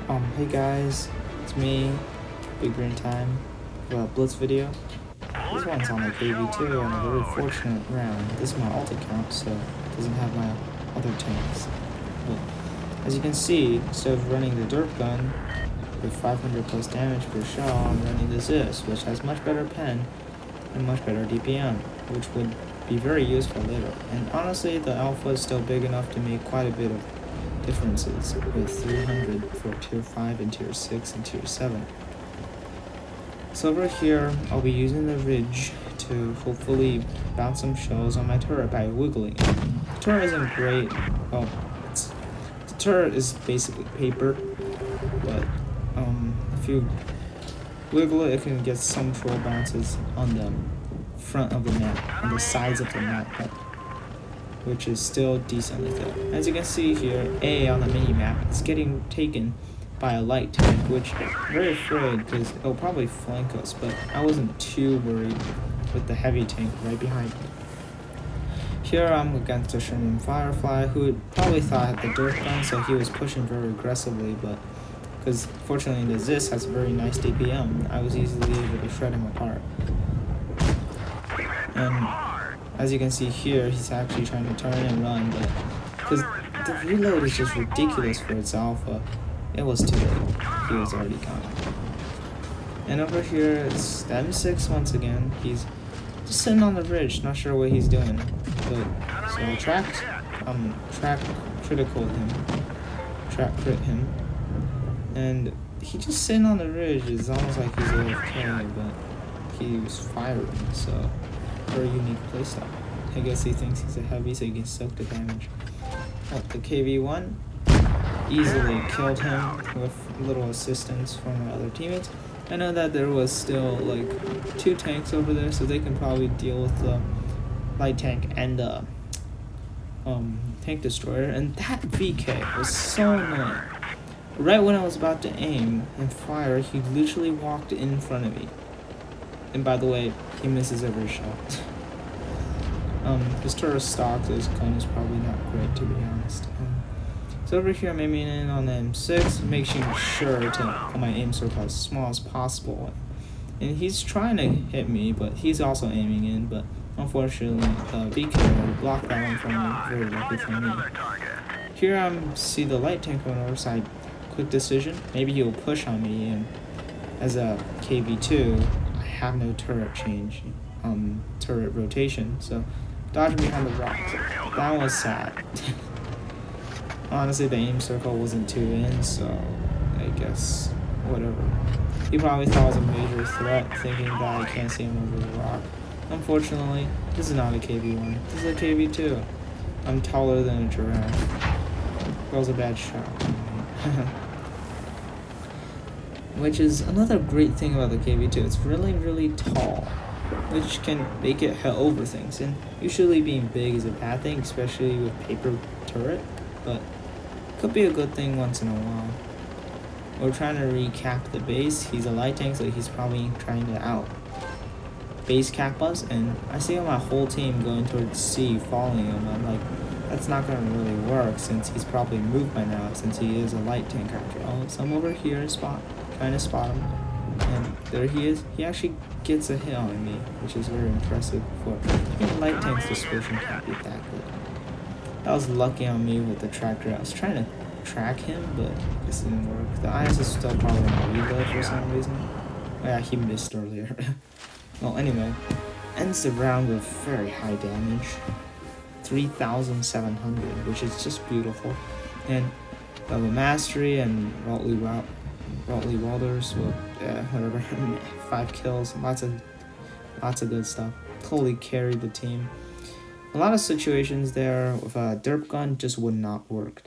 Hey guys, it's me, Big Green Time, for a Blitz video. This one's on the KV-2 on a very fortunate round. This is my alt account, so it doesn't have my other tanks. But as you can see, instead of running the derp gun with 500 plus damage per shell, I'm running the Zis, which has much better pen and much better DPM, which would be very useful later. And honestly, the alpha is still big enough to make quite a bit of differences with 300 for tier 5 and tier 6 and tier 7. So over here, I'll be using the ridge to hopefully bounce some shells on my turret by wiggling it. The turret isn't great, well, the turret is basically paper, but if you wiggle it, it can get some troll bounces on the front of the map, on the sides of the map, which is still decently good. As you can see here, A on the mini-map is getting taken by a light tank, which I'm very afraid because it'll probably flank us, but I wasn't too worried with the heavy tank right behind me. Here I'm against a Sherman Firefly, who probably thought I had the dirt gun, so he was pushing very aggressively, but because fortunately the Zis has a very nice DPM, I was easily able to shred him apart. And as you can see here, he's actually trying to turn and run, but because the reload is just ridiculous for its alpha, it was too late. He was already gone. And over here, it's the M6 once again. He's just sitting on the bridge, not sure what he's doing. But so I track critical him, track crit him, and he just sitting on the ridge. It's almost like he's AFK, but he was firing, so very unique playstyle. I guess he thinks he's a heavy, so he can soak the damage. But the KV-1 easily killed him with little assistance from my other teammates. I know that there was still like 2 tanks over there, so they can probably deal with the light tank and the tank destroyer. And that VK was so annoying. Right when I was about to aim and fire, he literally walked in front of me. And by the way, he misses every shot. His turret stock, his gun is probably not great, to be honest. So over here I'm aiming in on the M6, making sure to put my aim circle as small as possible. And he's trying to hit me, but he's also aiming in, but unfortunately VK blocked that one from me, very lucky for me. Here I see the light tank going over, so quick decision, maybe he'll push on me, and as a KV-2, I have no turret change, turret rotation, so dodging behind the rocks. That was sad. Honestly, the aim circle wasn't too in, so I guess whatever. He probably thought it was a major threat, thinking that I can't see him over the rock. Unfortunately, this is not a KV-1. This is a KV-2. I'm taller than a giraffe. That was a bad shot. Which is another great thing about the KV-2. It's really, really tall, which can make it hit over things. And usually being big is a bad thing, especially with paper turret, but could be a good thing once in a while. We're trying to recap the base. He's a light tank, so he's probably trying to out base cap us, and I see my whole team going towards C, following him. I'm like, that's not going to really work since he's probably moved by now, since he is a light tank after all. So I'm over here trying to spot him, and there he is. He actually gets a hit on me, which is very impressive for even light tanks. This vision can't be that good. That was lucky on me with the tracker. I was trying to track him, but this didn't work. The IS is still probably on reload for some reason. Oh yeah, he missed earlier. Well, anyway, ends the round with very high damage, 3,700, which is just beautiful. And double mastery and Rotly Welders with whatever, 5 kills, lots of good stuff. Totally carried the team. A lot of situations there with a derp gun just would not work.